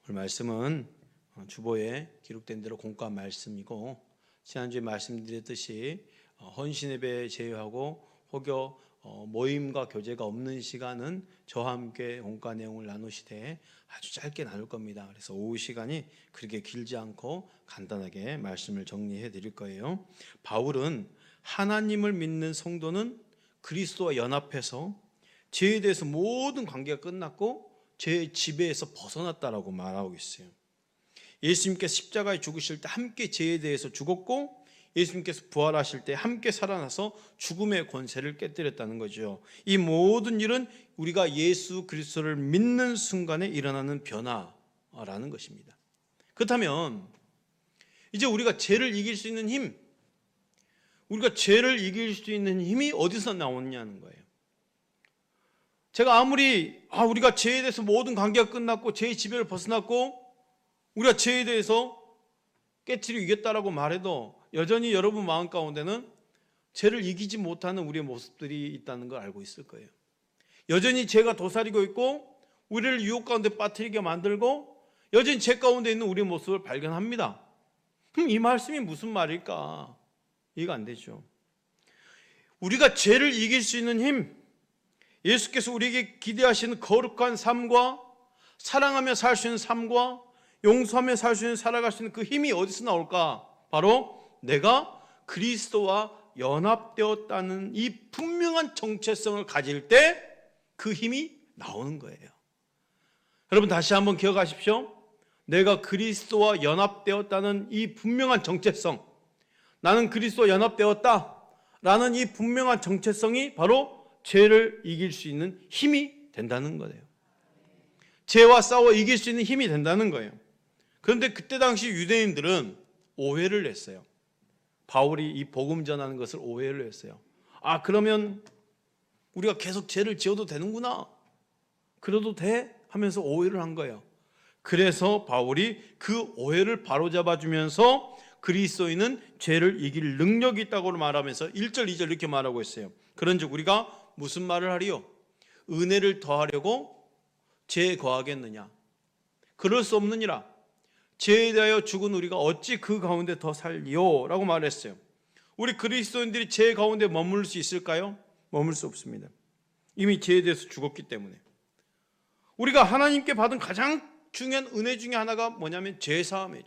오늘 말씀은 주보에 기록된 대로 공과한 말씀이고, 지난주에 말씀드렸듯이 헌신예배 제외하고 혹여 모임과 교제가 없는 시간은 저와 함께 공과 내용을 나누시되 아주 짧게 나눌 겁니다. 그래서 오후 시간이 그렇게 길지 않고 간단하게 말씀을 정리해 드릴 거예요. 바울은 하나님을 믿는 성도는 그리스도와 연합해서 죄에 대해서 모든 관계가 끝났고 죄의 지배에서 벗어났다라고 말하고 있어요. 예수님께서 십자가에 죽으실 때 함께 죄에 대해서 죽었고, 예수님께서 부활하실 때 함께 살아나서 죽음의 권세를 깨뜨렸다는 거죠. 이 모든 일은 우리가 예수 그리스도를 믿는 순간에 일어나는 변화라는 것입니다. 그렇다면 이제 우리가 죄를 이길 수 있는 힘, 우리가 죄를 이길 수 있는 힘이 어디서 나오느냐는 거예요. 제가 아무리 우리가 죄에 대해서 모든 관계가 끝났고 죄의 지배를 벗어났고 우리가 죄에 대해서 깨트리고 이겼다라고 말해도 여전히 여러분 마음 가운데는 죄를 이기지 못하는 우리의 모습들이 있다는 걸 알고 있을 거예요. 여전히 죄가 도사리고 있고 우리를 유혹 가운데 빠뜨리게 만들고 여전히 죄 가운데 있는 우리의 모습을 발견합니다. 그럼 이 말씀이 무슨 말일까? 이해가 안 되죠. 우리가 죄를 이길 수 있는 힘, 예수께서 우리에게 기대하시는 거룩한 삶과 사랑하며 살 수 있는 삶과 용서하며 살 수 있는 살아갈 수 있는 그 힘이 어디서 나올까? 바로 내가 그리스도와 연합되었다는 이 분명한 정체성을 가질 때 그 힘이 나오는 거예요. 여러분 다시 한번 기억하십시오. 내가 그리스도와 연합되었다는 이 분명한 정체성, 나는 그리스도와 연합되었다 라는 이 분명한 정체성이 바로 죄를 이길 수 있는 힘이 된다는 거예요. 죄와 싸워 이길 수 있는 힘이 된다는 거예요. 그런데 그때 당시 유대인들은 오해를 했어요. 바울이 이 복음 전하는 것을 오해를 했어요. 그러면 우리가 계속 죄를 지어도 되는구나, 그래도 돼? 하면서 오해를 한 거예요. 그래서 바울이 그 오해를 바로잡아 주면서 그리스도인은 죄를 이길 능력이 있다고 말하면서 1절 2절 이렇게 말하고 있어요. 그런즉 우리가 무슨 말을 하리요? 은혜를 더하려고 죄에 거하겠느냐? 그럴 수 없느니라. 죄에 대하여 죽은 우리가 어찌 그 가운데 더 살리요? 라고 말했어요. 우리 그리스도인들이 죄 가운데 머물 수 있을까요? 머물 수 없습니다. 이미 죄에 대해서 죽었기 때문에. 우리가 하나님께 받은 가장 중요한 은혜 중에 하나가 뭐냐면 죄사함이에요.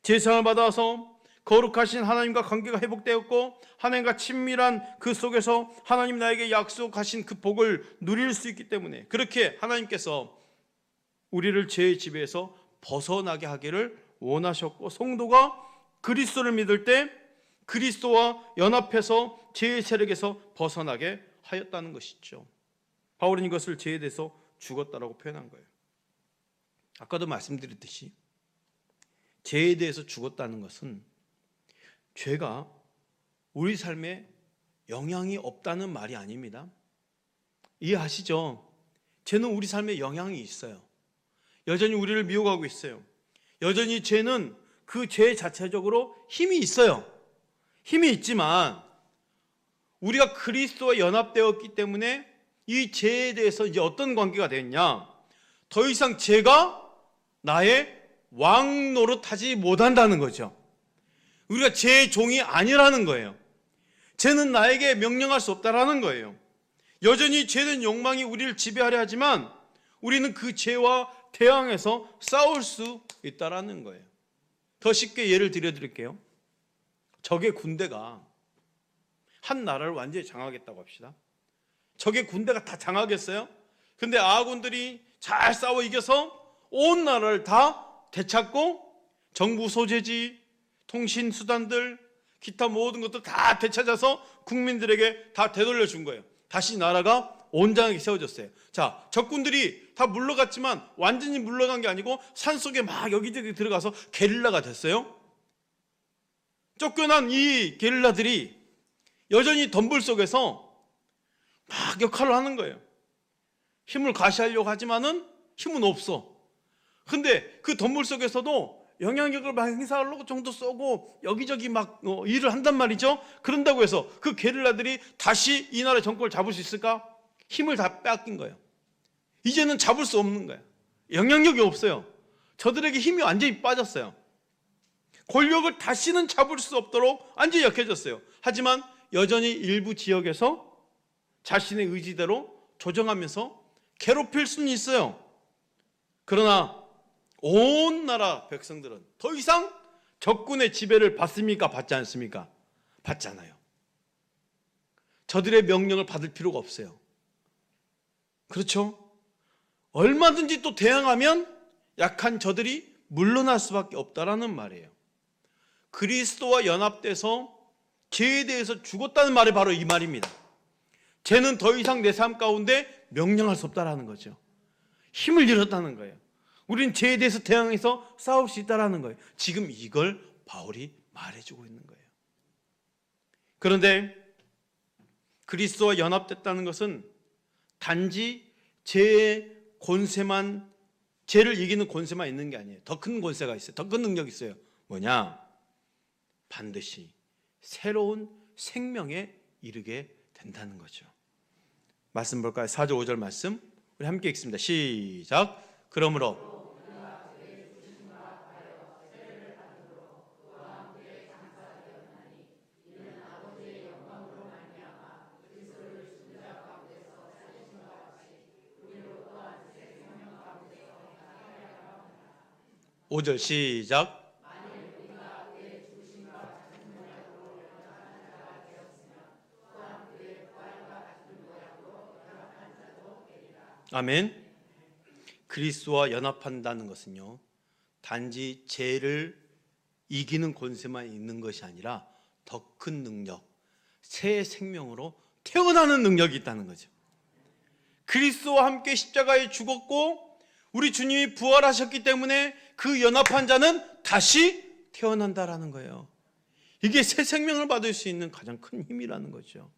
죄사함을 받아서 거룩하신 하나님과 관계가 회복되었고 하나님과 친밀한 그 속에서 하나님 나에게 약속하신 그 복을 누릴 수 있기 때문에 그렇게 하나님께서 우리를 죄의 지배에서 벗어나게 하기를 원하셨고, 성도가 그리스도를 믿을 때 그리스도와 연합해서 죄의 세력에서 벗어나게 하였다는 것이죠. 바울은 이것을 죄에 대해서 죽었다라고 표현한 거예요. 아까도 말씀드렸듯이 죄에 대해서 죽었다는 것은 죄가 우리 삶에 영향이 없다는 말이 아닙니다. 이해하시죠? 죄는 우리 삶에 영향이 있어요. 여전히 우리를 미혹하고 있어요. 여전히 죄는 그 죄 자체적으로 힘이 있어요. 힘이 있지만 우리가 그리스도와 연합되었기 때문에 이 죄에 대해서 이제 어떤 관계가 되었냐? 더 이상 죄가 나의 왕 노릇하지 못한다는 거죠. 우리가 죄의 종이 아니라는 거예요. 죄는 나에게 명령할 수 없다라는 거예요. 여전히 죄는 욕망이 우리를 지배하려 하지만 우리는 그 죄와 대항해서 싸울 수 있다라는 거예요. 더 쉽게 예를 들어드릴게요. 적의 군대가 한 나라를 완전히 장악했다고 합시다. 적의 군대가 다 장악했어요. 근데 아군들이 잘 싸워 이겨서 온 나라를 다 되찾고 정부 소재지, 통신 수단들, 기타 모든 것들 다 되찾아서 국민들에게 다 되돌려 준 거예요. 다시 나라가 온전하게 세워졌어요. 자, 적군들이 다 물러갔지만 완전히 물러간 게 아니고 산속에 막 여기저기 들어가서 게릴라가 됐어요. 쫓겨난 이 게릴라들이 여전히 덤불 속에서 막 역할을 하는 거예요. 힘을 과시하려고 하지만은 힘은 없어. 근데 그 덤불 속에서도 영향력을 막 행사하려고 정도 쏘고 여기저기 막 일을 한단 말이죠. 그런다고 해서 그 게릴라들이 다시 이 나라 정권을 잡을 수 있을까? 힘을 다 빼앗긴 거예요. 이제는 잡을 수 없는 거예요. 영향력이 없어요. 저들에게 힘이 완전히 빠졌어요. 권력을 다시는 잡을 수 없도록 완전히 약해졌어요. 하지만 여전히 일부 지역에서 자신의 의지대로 조정하면서 괴롭힐 수는 있어요. 그러나 온 나라 백성들은 더 이상 적군의 지배를 받습니까? 받지 않습니까? 받잖아요. 저들의 명령을 받을 필요가 없어요. 그렇죠? 얼마든지 또 대항하면 약한 저들이 물러날 수밖에 없다라는 말이에요. 그리스도와 연합돼서 죄에 대해서 죽었다는 말이 바로 이 말입니다. 죄는 더 이상 내 삶 가운데 명령할 수 없다라는 거죠. 힘을 잃었다는 거예요. 우리는 죄에 대해서 대항해서 싸울 수 있다라는 거예요. 지금 이걸 바울이 말해주고 있는 거예요. 그런데 그리스도와 연합됐다는 것은 단지 죄의 권세만, 죄를 이기는 권세만 있는 게 아니에요. 더 큰 권세가 있어요. 더 큰 능력이 있어요. 뭐냐? 반드시 새로운 생명에 이르게 된다는 거죠. 말씀 볼까요? 4절 5절 말씀 우리 함께 읽습니다. 시작. 그러므로 오 절 시작. 아멘. 그리스도와 연합한다는 것은요, 단지 죄를 이기는 권세만 있는 것이 아니라 더 큰 능력, 새 생명으로 태어나는 능력이 있다는 거죠. 그리스도와 함께 십자가에 죽었고 우리 주님이 부활하셨기 때문에 그 연합한 자는 다시 태어난다라는 거예요. 이게 새 생명을 받을 수 있는 가장 큰 힘이라는 거죠.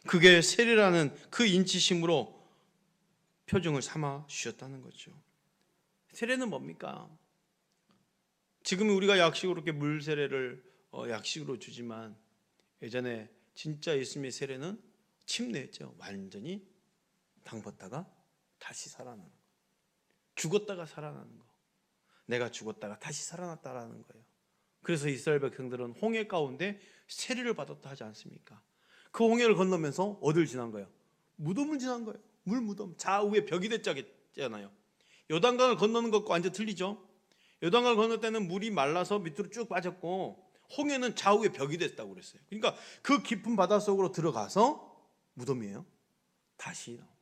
그게 세례라는 그 인치심으로 표징을 삼아 주셨다는 거죠. 세례는 뭡니까? 지금 우리가 약식으로 이렇게 물 세례를 약식으로 주지만 예전에 진짜 예수님의 세례는 침례였죠. 완전히 담궜다가 다시 살아나는 거. 죽었다가 살아나는 거. 내가 죽었다가 다시 살아났다라는 거예요. 그래서 이스라엘 백성들은 홍해 가운데 세례를 받았다 하지 않습니까? 그 홍해를 건너면서 어디를 지난 거예요? 무덤을 지난 거예요. 물 무덤. 좌우에 벽이 됐잖아요. 요단강을 건너는 것과 완전 틀리죠. 요단강을 건널 때는 물이 말라서 밑으로 쭉 빠졌고 홍해는 좌우에 벽이 됐다고 그랬어요. 그러니까 그 깊은 바닷속으로 들어가서 무덤이에요. 다시 나오고.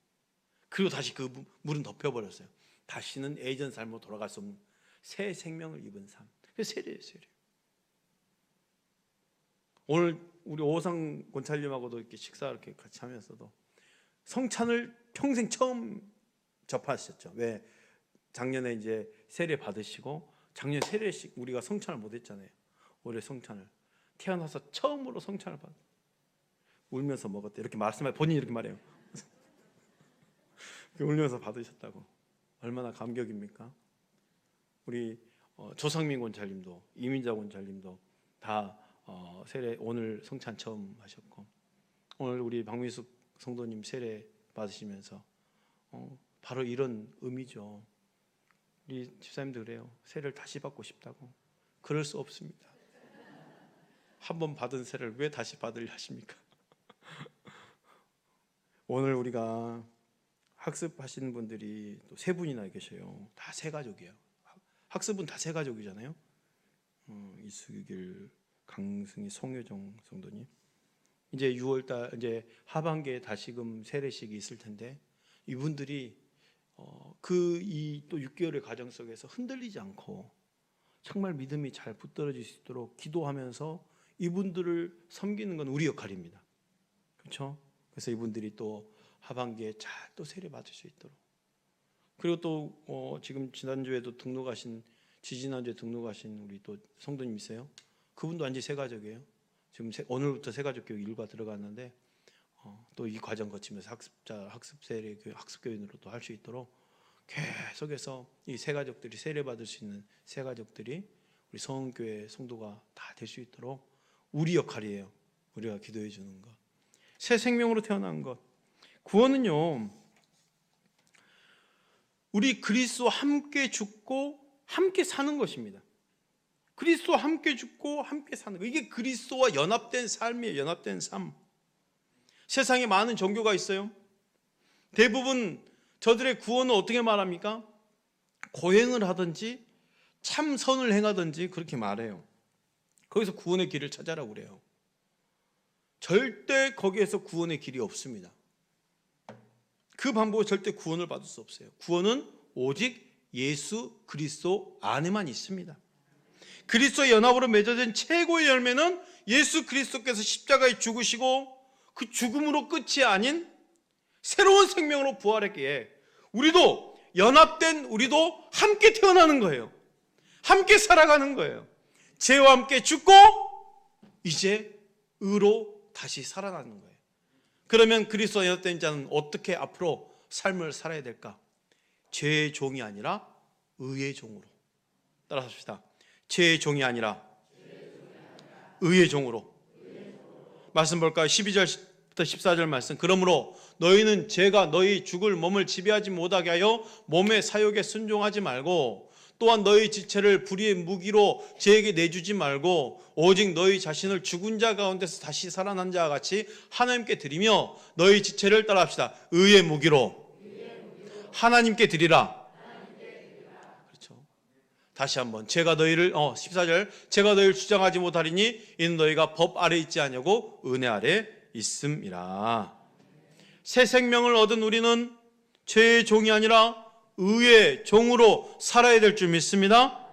그리고 다시 그 물은 덮여버렸어요. 다시는 예전 삶으로 돌아갈 수 없는 새 생명을 입은 삶. 그게 세례예요, 세례. 오늘 우리 오상 권찰님하고도 이렇게 식사 이렇게 같이 하면서도 성찬을 평생 처음 접하셨죠. 왜? 작년에 이제 세례 받으시고 작년 세례식 우리가 성찬을 못 했잖아요. 올해 성찬을 태어나서 처음으로 성찬을 받. 울면서 먹었대. 이렇게 말씀해 본인이 이렇게 말해요. 울면서 받으셨다고. 얼마나 감격입니까? 우리 조상민 권찰님도 이민자 권찰님도 다 세례 오늘 성찬 처음 하셨고 오늘 우리 박민숙 성도님 세례 받으시면서 바로 이런 의미죠. 우리 집사님도 그래요. 세례를 다시 받고 싶다고. 그럴 수 없습니다. 한 번 받은 세례를 왜 다시 받으려 하십니까? 오늘 우리가 학습하시는 분들이 또 세 분이나 계셔요. 다 세 가족이에요. 학습은 다 세 가족이잖아요. 이수길, 강승희, 송효정 성도님. 이제 6월달 이제 하반기에 다시금 세례식이 있을 텐데 이분들이 그 이 또 6개월의 과정 속에서 흔들리지 않고 정말 믿음이 잘 붙들어질 수 있도록 기도하면서 이분들을 섬기는 건 우리 역할입니다. 그렇죠? 그래서 이분들이 또 하반기에 잘 또 세례 받을 수 있도록. 그리고 또 지금 지난주에도 등록하신 지지난주에 등록하신 우리 또 성도님 있어요. 그분도 완전히 새 가족이에요. 지금 오늘부터 새 가족 교육 일과 들어갔는데 또 이 과정 거치면서 학습 세례 학습 교인으로 또 할 수 있도록 계속해서 이 새 가족들이 세례 받을 수 있는 새 가족들이 우리 성원교회 성도가 다 될 수 있도록 우리 역할이에요. 우리가 기도해 주는 것. 새 생명으로 태어난 것. 구원은요, 우리 그리스도와 함께 죽고 함께 사는 것입니다. 그리스도와 함께 죽고 함께 사는 것. 이게 그리스도와 연합된 삶이에요. 연합된 삶. 세상에 많은 종교가 있어요. 대부분 저들의 구원을 어떻게 말합니까? 고행을 하든지 참선을 행하든지 그렇게 말해요. 거기서 구원의 길을 찾아라고 그래요. 절대 거기에서 구원의 길이 없습니다. 그 방법으로 절대 구원을 받을 수 없어요. 구원은 오직 예수 그리스도 안에만 있습니다. 그리스도의 연합으로 맺어진 최고의 열매는 예수 그리스도께서 십자가에 죽으시고 그 죽음으로 끝이 아닌 새로운 생명으로 부활했기에 우리도 연합된 우리도 함께 태어나는 거예요. 함께 살아가는 거예요. 죄와 함께 죽고 이제 의로 다시 살아나는 거예요. 그러면 그리스도와 연합된 자는 어떻게 앞으로 삶을 살아야 될까? 죄의 종이 아니라 의의 종으로. 따라합시다. 죄의 종이 아니라 의의 종으로. 말씀 볼까요? 12절부터 14절 말씀. 그러므로 너희는 죄가 너희 죽을 몸을 지배하지 못하게 하여 몸의 사욕에 순종하지 말고 또한 너희 지체를 불의의 무기로 죄에게 내주지 말고 오직 너희 자신을 죽은 자 가운데서 다시 살아난 자와 같이 하나님께 드리며 너희 지체를 따라합시다. 의의 무기로 하나님께 드리라. 그렇죠. 다시 한번 제가 너희를 14절 제가 너희를 주장하지 못하리니 이는 너희가 법 아래 있지 아니하고 은혜 아래 있음이라. 새 생명을 얻은 우리는 죄의 종이 아니라 의의 종으로 살아야 될 줄 믿습니다.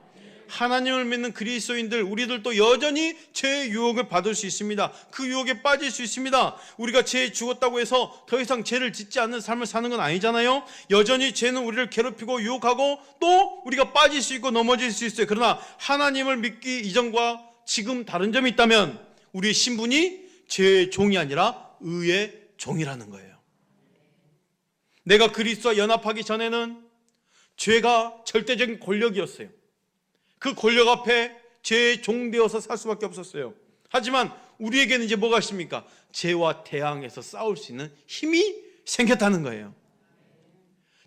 하나님을 믿는 그리스도인들 우리들도 여전히 죄의 유혹을 받을 수 있습니다. 그 유혹에 빠질 수 있습니다. 우리가 죄에 죽었다고 해서 더 이상 죄를 짓지 않는 삶을 사는 건 아니잖아요. 여전히 죄는 우리를 괴롭히고 유혹하고 또 우리가 빠질 수 있고 넘어질 수 있어요. 그러나 하나님을 믿기 이전과 지금 다른 점이 있다면 우리의 신분이 죄의 종이 아니라 의의 종이라는 거예요. 내가 그리스도와 연합하기 전에는 죄가 절대적인 권력이었어요. 그 권력 앞에 죄의 종되어서 살 수밖에 없었어요. 하지만 우리에게는 이제 뭐가 있습니까? 죄와 대항해서 싸울 수 있는 힘이 생겼다는 거예요.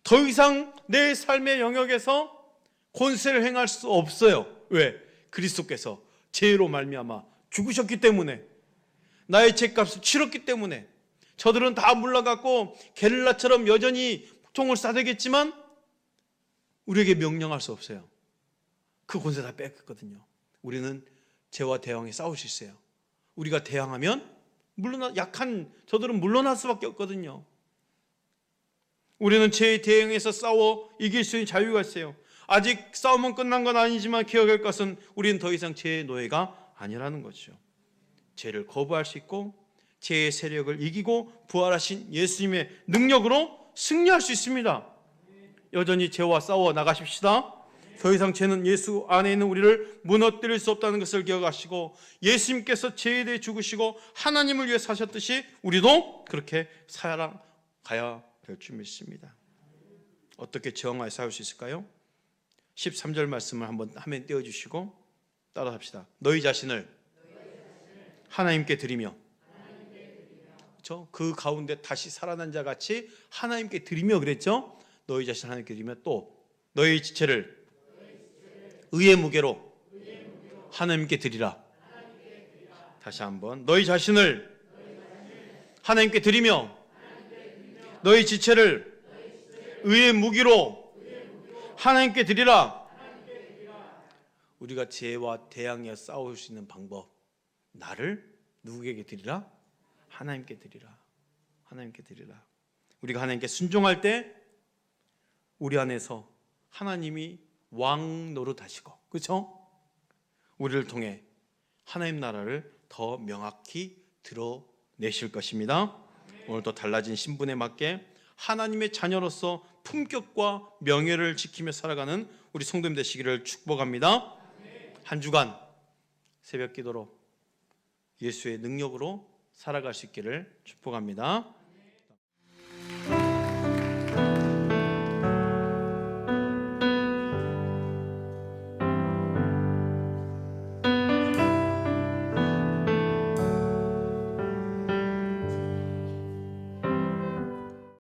더 이상 내 삶의 영역에서 권세를 행할 수 없어요. 왜? 그리스도께서 죄로 말미암아 죽으셨기 때문에, 나의 죄값을 치렀기 때문에. 저들은 다 물러갔고 게릴라처럼 여전히 총을 쏴대겠지만 우리에게 명령할 수 없어요. 그 권세 다 뺏겼거든요. 우리는 죄와 대항해 싸울 수 있어요. 우리가 대항하면 약한 저들은 물러날 수밖에 없거든요. 우리는 죄에 대항해서 싸워 이길 수 있는 자유가 있어요. 아직 싸움은 끝난 건 아니지만 기억할 것은 우리는 더 이상 죄의 노예가 아니라는 거죠. 죄를 거부할 수 있고 죄의 세력을 이기고 부활하신 예수님의 능력으로 승리할 수 있습니다. 여전히 죄와 싸워 나가십시다. 더 이상 죄는 예수 안에 있는 우리를 무너뜨릴 수 없다는 것을 기억하시고 예수님께서 죄에 대해 죽으시고 하나님을 위해 사셨듯이 우리도 그렇게 살아가야 될 줄 믿습니다. 어떻게 저항하여 싸울 수 있을까요? 13절 말씀을 한번 화면 띄워주시고 따라합시다. 너희 자신을 하나님께 드리며, 그렇죠? 그 가운데 다시 살아난 자 같이 하나님께 드리며 그랬죠? 너희 자신 하나님께 드리며 또 너희 지체를 의의 무게로 하나님께 드리라. 다시 한번 너희 자신을 하나님께 드리며 너희 지체를 의의 무기로 하나님께 드리라. 우리가 죄와 대항해 싸울 수 있는 방법, 나를 누구에게 드리라? 하나님께 드리라. 하나님께 드리라. 우리가 하나님께 순종할 때 우리 안에서 하나님이 왕 노릇하시고, 그렇죠? 우리를 통해 하나님 나라를 더 명확히 드러내실 것입니다. 오늘도 달라진 신분에 맞게 하나님의 자녀로서 품격과 명예를 지키며 살아가는 우리 성도님 되시기를 축복합니다. 한 주간 새벽 기도로 예수의 능력으로 살아갈 수 있기를 축복합니다.